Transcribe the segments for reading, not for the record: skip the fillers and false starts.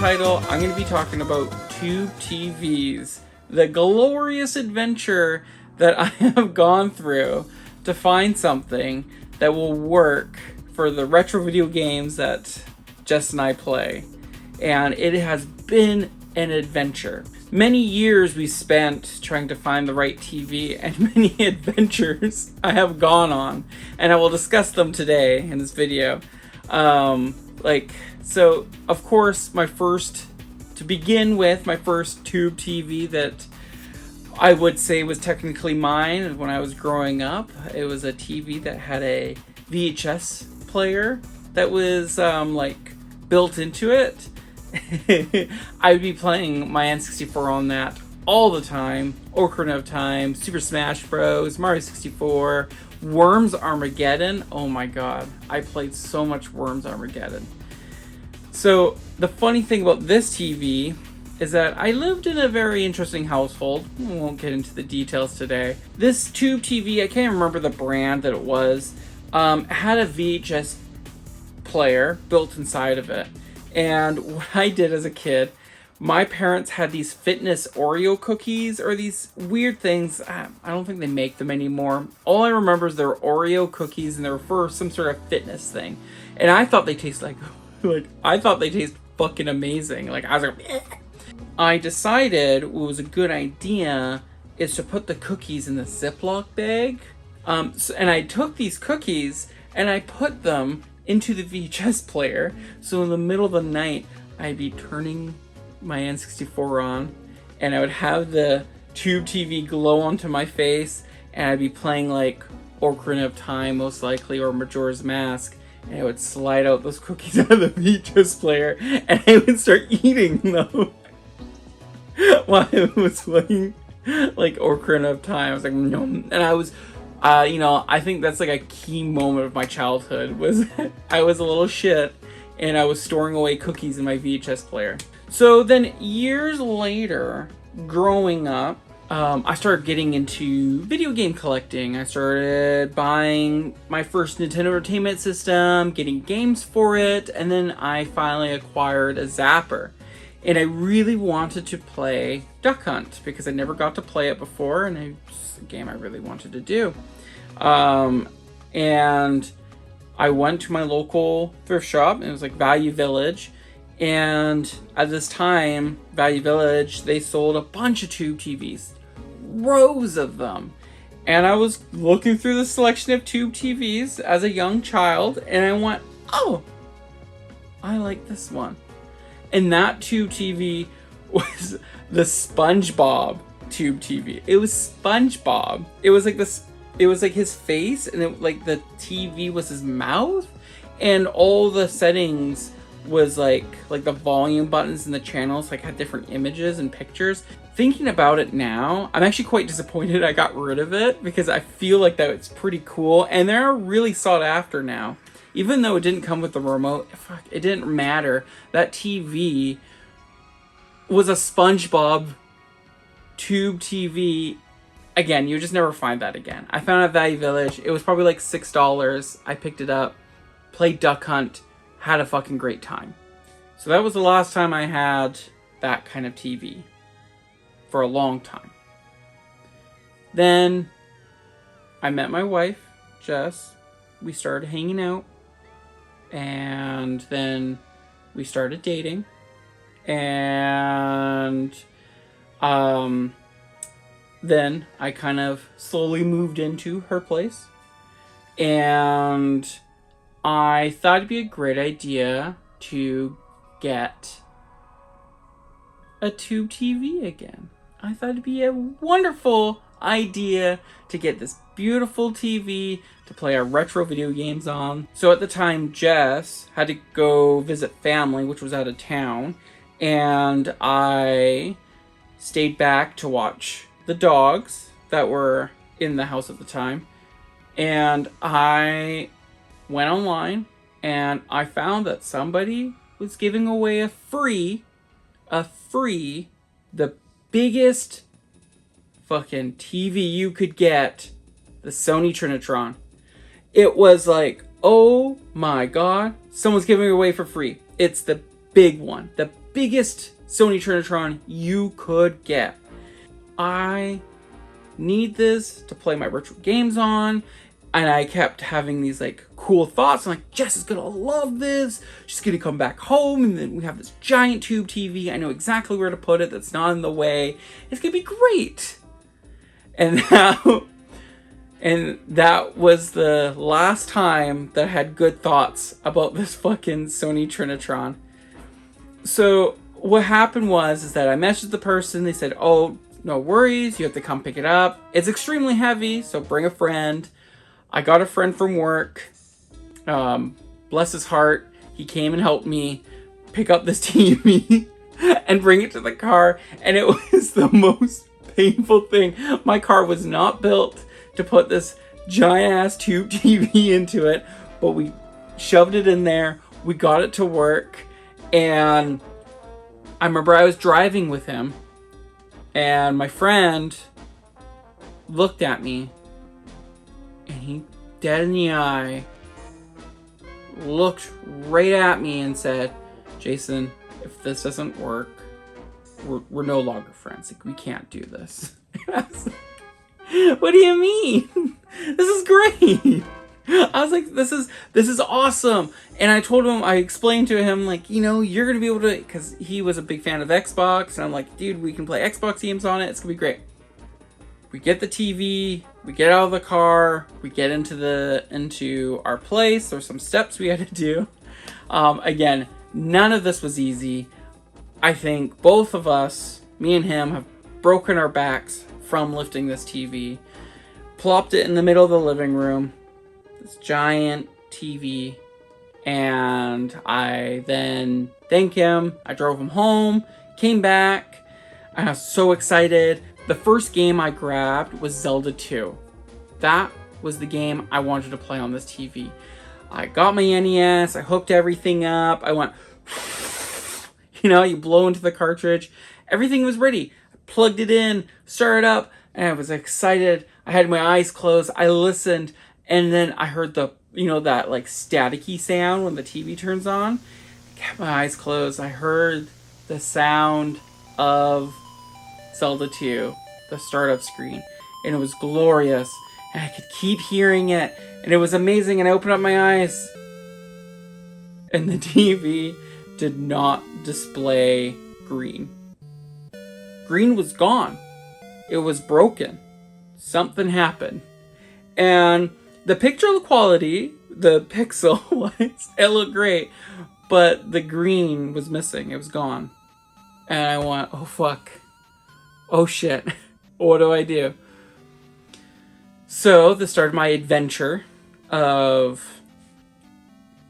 title, I'm going to be talking about Tube TVs, the glorious adventure that I have gone through to find something that will work for the retro video games that Jess and I play. And it has been an adventure. Many years we spent trying to find the right TV, and many adventures I have gone on, and I will discuss them today in this video. So of course, my first Tube TV that I would say was technically mine when I was growing up. It was a TV that had a VHS player that was built into it. I would be playing my N64 on that all the time. Ocarina of Time, Super Smash Bros, Mario 64, Worms Armageddon. Oh my god, I played so much Worms Armageddon. So the funny thing about this TV is that I lived in a very interesting household. We won't get into the details today. This Tube TV, I can't remember the brand that it was, had a VHS player built inside of it. And what I did as a kid, my parents had these fitness Oreo cookies, or these weird things. I don't think they make them anymore. All I remember is they were Oreo cookies, and they were for some sort of fitness thing. And I thought they tasted I thought they tasted fucking amazing. I was like, eh. I decided what was a good idea is to put the cookies in the Ziploc bag. And I took these cookies and I put them into the VHS player. So in the middle of the night, I'd be turning my N64 on, and I would have the Tube TV glow onto my face, and I'd be playing Ocarina of Time, most likely, or Majora's Mask, and I would slide out those cookies out of the VHS player, and I would start eating them while I was playing Ocarina of Time. I was like, nom. And I was I think that's a key moment of my childhood was I was a little shit and I was storing away cookies in my VHS player. So then years later, growing up, I started getting into video game collecting. I started buying my first Nintendo Entertainment System, getting games for it, and then I finally acquired a Zapper. And I really wanted to play Duck Hunt because I never got to play it before, and it's a game I really wanted to do. And I went to my local thrift shop, and it was Value Village. And at this time, Value Village, they sold a bunch of Tube TVs, rows of them. And I was looking through the selection of Tube TVs as a young child, and I went, oh, I like this one. And that Tube TV was the SpongeBob Tube TV. It was SpongeBob. It was it was his face, and the TV was his mouth, and all the settings was the volume buttons and the channels had different images and pictures. Thinking about it now, I'm actually quite disappointed I got rid of it because I feel that it's pretty cool, and they're really sought after now. Even though it didn't come with the remote, it didn't matter. That TV was a SpongeBob Tube TV. Again, you just never find that again. I found it at Value Village. It was probably $6. I picked it up, played Duck Hunt, had a fucking great time. So that was the last time I had that kind of TV for a long time. Then I met my wife, Jess. We started hanging out. And then we started dating. And then I kind of slowly moved into her place. And I thought it'd be a great idea to get a Tube TV again. I thought it'd be a wonderful idea to get this beautiful TV to play our retro video games on. So at the time, Jess had to go visit family, which was out of town, and I stayed back to watch the dogs that were in the house at the time. And I went online, and I found that somebody was giving away a free, the biggest fucking TV you could get, the Sony Trinitron. It was oh my god, someone's giving it away for free. It's the big one, the biggest Sony Trinitron you could get. I need this to play my retro games on. And I kept having these like cool thoughts. I'm like, Jess is gonna love this. She's gonna come back home, and then we have this giant tube TV. I know exactly where to put it. That's not in the way. It's gonna be great. And that was the last time that I had good thoughts about this fucking Sony Trinitron. So what happened was that I messaged the person. They said, "Oh, no worries. You have to come pick it up. It's extremely heavy, so bring a friend." I got a friend from work. Bless his heart. He came and helped me pick up this TV and bring it to the car. And it was the most painful thing. My car was not built to put this giant ass tube TV into it, but we shoved it in there. We got it to work. And I remember I was driving with him, and my friend looked at me, and he, dead in the eye, looked right at me and said, "Jason, if this doesn't work, we're no longer friends. Like, we can't do this." I was like, "What do you mean? This is great." I was like, this is awesome. And I told him, I explained to him, like, you're going to be able to, because he was a big fan of Xbox. And I'm like, dude, we can play Xbox games on it. It's going to be great. We get the TV, we get out of the car, we get into our place. There's some steps we had to do. Again, none of this was easy. I think both of us, me and him, have broken our backs from lifting this TV. Plopped it in the middle of the living room, this giant TV, and I then thanked him. I drove him home, came back, and I was so excited. The first game I grabbed was Zelda 2. That was the game I wanted to play on this TV. I got my NES, I hooked everything up, I went, you blow into the cartridge. Everything was ready. I plugged it in, started up, and I was excited. I had my eyes closed, I listened, and then I heard the, that like staticky sound when the TV turns on. I kept my eyes closed. I heard the sound of Zelda 2, the startup screen, and it was glorious, and I could keep hearing it, and it was amazing. And I opened up my eyes, and the TV did not display green. Green was gone. It was broken. Something happened. And the picture quality, the pixel-wise, it looked great, but the green was missing. It was gone. And I went, oh fuck. Oh shit. What do I do? So this started my adventure of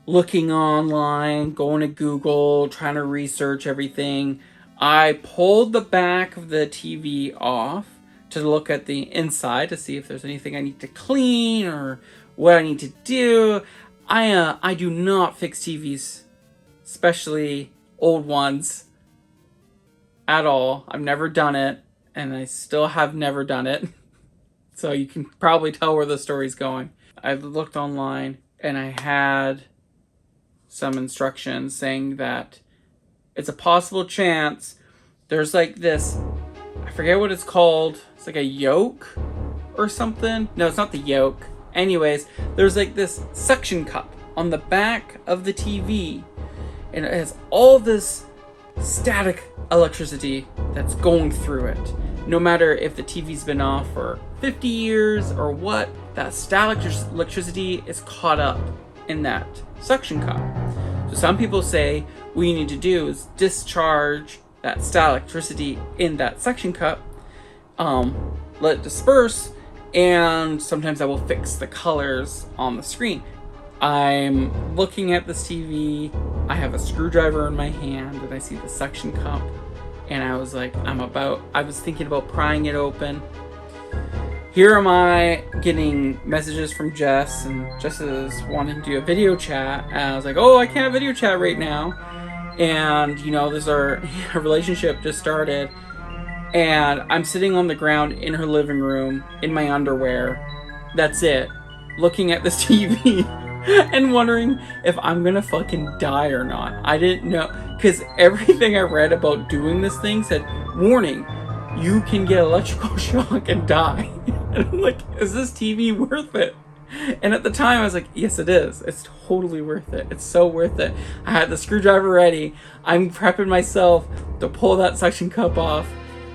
looking online, going to Google, trying to research everything. I pulled the back of the TV off to look at the inside to see if there's anything I need to clean or what I need to do. I do not fix TVs, especially old ones, at all. I've never done it, and I still have never done it. So you can probably tell where the story's going. I looked online, and I had some instructions saying that it's a possible chance there's like this, I forget what it's called. It's like a yoke or something. No, it's not the yoke. Anyways, there's like this suction cup on the back of the TV, and it has all this static electricity that's going through it. No matter if the TV's been off for 50 years or what, that static electricity is caught up in that suction cup. So some people say what you need to do is discharge that static electricity in that suction cup, let it disperse, and sometimes that will fix the colors on the screen. I'm looking at this TV, I have a screwdriver in my hand, and I see the suction cup, and I was like, I was thinking about prying it open. Here am I getting messages from Jess, and Jess is wanting to do a video chat, and I was like, oh, I can't video chat right now. And, this our relationship just started, and I'm sitting on the ground in her living room in my underwear. That's it. Looking at this TV. and wondering if I'm gonna fucking die or not. I didn't know, because everything I read about doing this thing said, warning, you can get electrical shock and die. And I'm like, is this TV worth it? And at the time I was like, yes it is. It's totally worth it. It's so worth it. I had the screwdriver ready. I'm prepping myself to pull that suction cup off,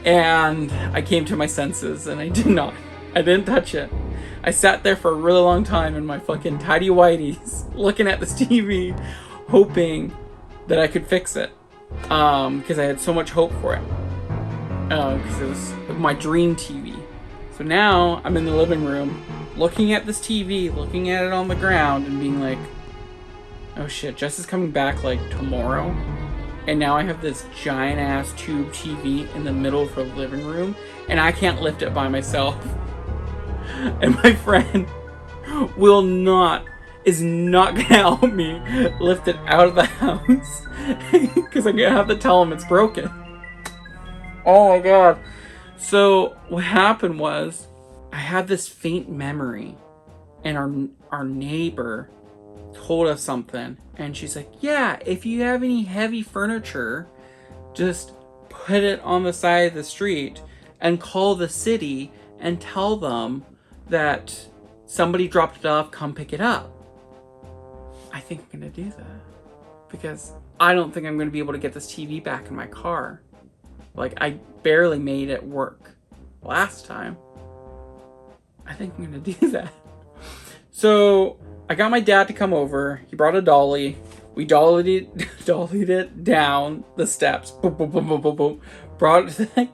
and I came to my senses and I didn't touch it. I sat there for a really long time in my fucking tidy whities looking at this TV, hoping that I could fix it, because I had so much hope for it, because it was my dream TV. So now I'm in the living room looking at this TV, looking at it on the ground and being like, oh shit, Jess is coming back like tomorrow, and now I have this giant ass tube TV in the middle of her living room and I can't lift it by myself. And my friend is not gonna help me lift it out of the house because I'm gonna have to tell him it's broken. Oh my god. So what happened was, I had this faint memory, and our neighbor told us something, and she's like, yeah, if you have any heavy furniture, just put it on the side of the street and call the city and tell them that somebody dropped it off, come pick it up. I think I'm gonna do that, because I don't think I'm gonna be able to get this TV back in my car. Like, I barely made it work last time. I think I'm gonna do that. So I got my dad to come over. He brought a dolly. We dollied it down the steps. Boom, boom, boom, boom, boom, boom. Brought it to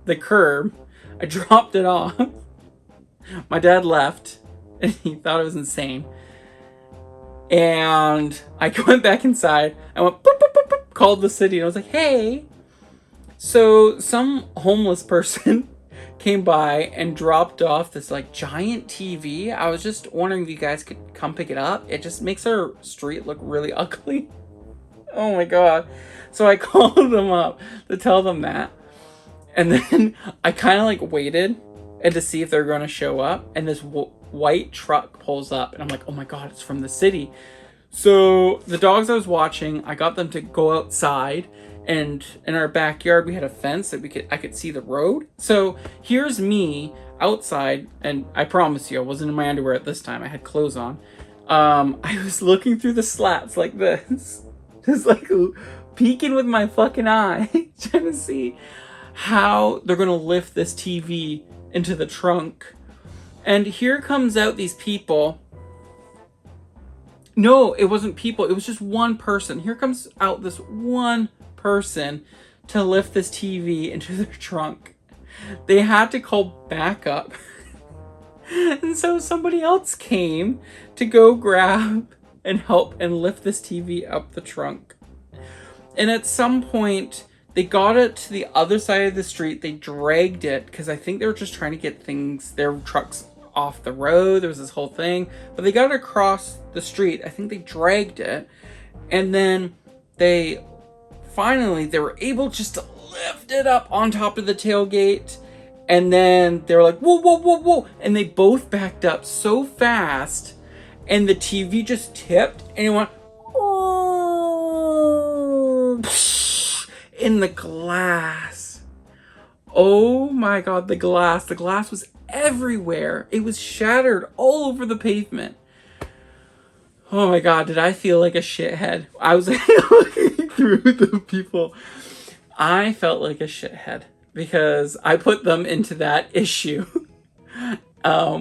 the curb. I dropped it off. My dad left, and he thought it was insane. And I went back inside. I went, boop, boop, boop, boop, called the city, and I was like, hey. So some homeless person came by and dropped off this like giant TV. I was just wondering if you guys could come pick it up. It just makes our street look really ugly. Oh my god. So I called them up to tell them that. And then I kind of like waited and to see if they're going to show up. And this white truck pulls up, and I'm like, oh my god, it's from the city. So the dogs I was watching, I got them to go outside. And in our backyard, we had a fence that I could see the road. So here's me outside, and I promise you, I wasn't in my underwear at this time. I had clothes on. I was looking through the slats like this, just like peeking with my fucking eye, trying to see how they're gonna lift this TV into the trunk. And here comes out these people. No, it wasn't people. It was just one person. Here comes out this one person to lift this TV into their trunk. They had to call backup. And so somebody else came to go grab and help and lift this TV up the trunk. And at some point, they got it to the other side of the street. They dragged it, because I think they were just trying to get their trucks off the road. There was this whole thing. But they got it across the street. I think they dragged it. And then they were able just to lift it up on top of the tailgate. And then they were like, whoa, whoa, whoa, whoa. And they both backed up so fast. And the TV just tipped. And it went in the glass. Oh my god, the glass. The glass was everywhere. It was shattered all over the pavement. Oh my god, did I feel like a shithead? I was looking through the people. I felt like a shithead because I put them into that issue.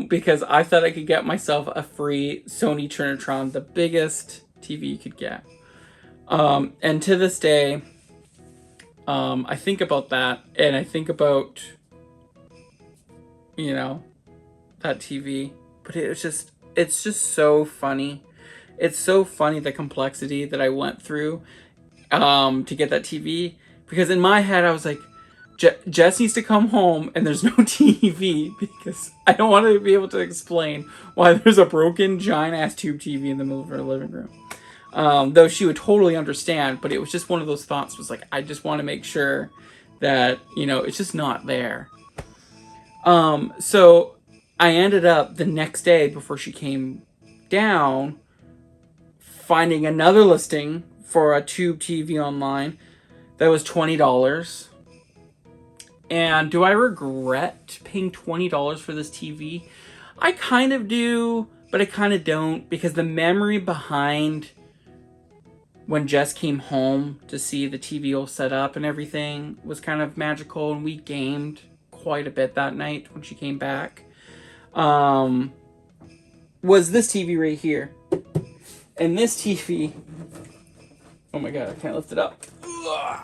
Because I thought I could get myself a free Sony Trinitron, the biggest TV you could get. And to this day, I think about that, and I think about, that TV. But it's just so funny. It's so funny, the complexity that I went through to get that TV. Because in my head, I was like, Jess needs to come home and there's no TV, because I don't want to be able to explain why there's a broken giant-ass tube TV in the middle of her living room. Though she would totally understand, but it was just one of those thoughts, was like, I just want to make sure that, it's just not there. So I ended up the next day, before she came down, finding another listing for a tube TV online that was $20. And do I regret paying $20 for this TV? I kind of do, but I kind of don't, because the memory behind when Jess came home to see the TV all set up and everything was kind of magical, and we gamed quite a bit that night when she came back. Was this TV right here. And this TV, oh my god, I can't lift it up. Ugh.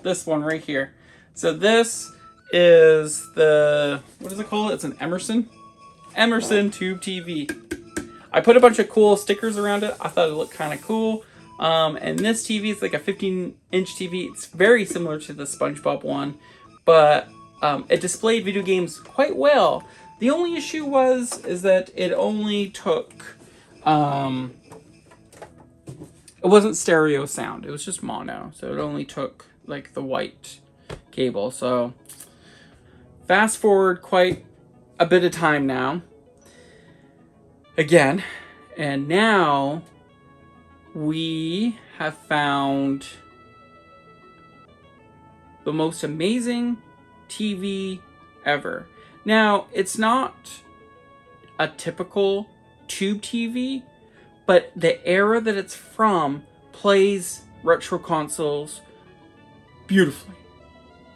This one right here. So this is the, what is it called? It's an Emerson tube TV. I put a bunch of cool stickers around it. I thought it looked kind of cool. And this TV is like a 15-inch TV. It's very similar to the SpongeBob one, but it displayed video games quite well. The only issue is that it only took, it wasn't stereo sound. It was just mono. So it only took like the white cable. So fast forward quite a bit of time now. Again, and now we have found the most amazing TV ever. Now, it's not a typical tube TV, but the era that it's from plays retro consoles beautifully.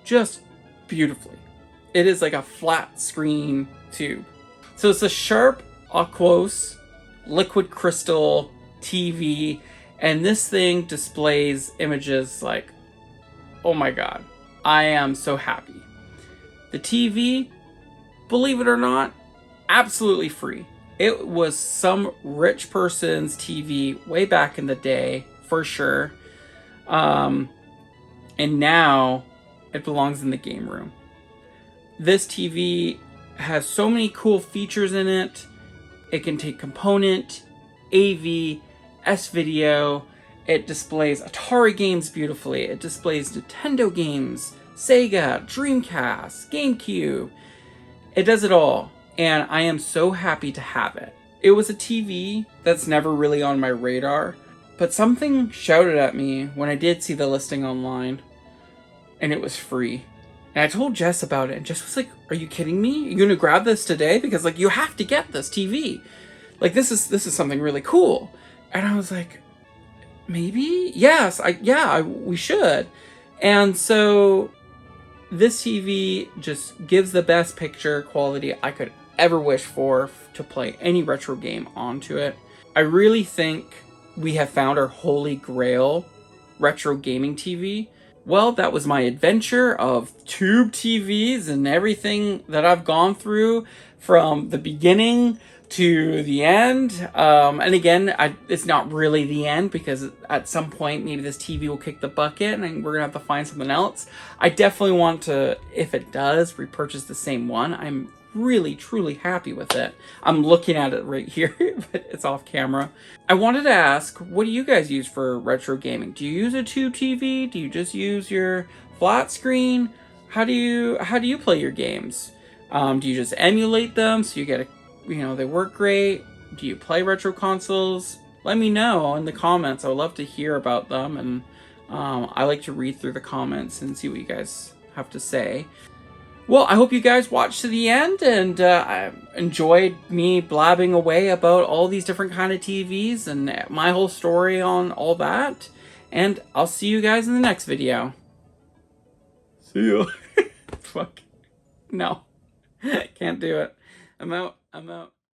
Just beautifully. It is like a flat screen tube. So it's a Sharp Aquos liquid crystal TV, and this thing displays images like, oh my god, I am so happy. The TV, believe it or not, absolutely free. It was some rich person's TV way back in the day, for sure. And now it belongs in the game room. This TV has so many cool features in it. It can take component, AV, S-Video. It displays Atari games beautifully. It displays Nintendo games, Sega, Dreamcast, GameCube. It does it all, and I am so happy to have it. It was a TV that's never really on my radar, but something shouted at me when I did see the listing online, and it was free. And I told Jess about it, and Jess was like, are you kidding me? You're gonna grab this today? Because like, you have to get this TV. Like, this is something really cool. And I was like, maybe? Yes, we should. And so this TV just gives the best picture quality I could ever wish for to play any retro game onto it. I really think we have found our holy grail retro gaming TV. Well, that was my adventure of tube TVs and everything that I've gone through from the beginning to the end. And again, it's not really the end, because at some point maybe this TV will kick the bucket and we're gonna have to find something else. I definitely want to, if it does, repurchase the same one. I'm really, truly happy with it. I'm looking at it right here, but it's off camera. I wanted to ask, what do you guys use for retro gaming? Do you use a tube TV? Do you just use your flat screen? How do you play your games? Do you just emulate them so you get they work great? Do you play retro consoles? Let me know in the comments. I would love to hear about them, and I like to read through the comments and see what you guys have to say. Well, I hope you guys watched to the end, and I enjoyed me blabbing away about all these different kind of TVs and my whole story on all that. And I'll see you guys in the next video. See ya. Fuck. No. Can't do it. I'm out.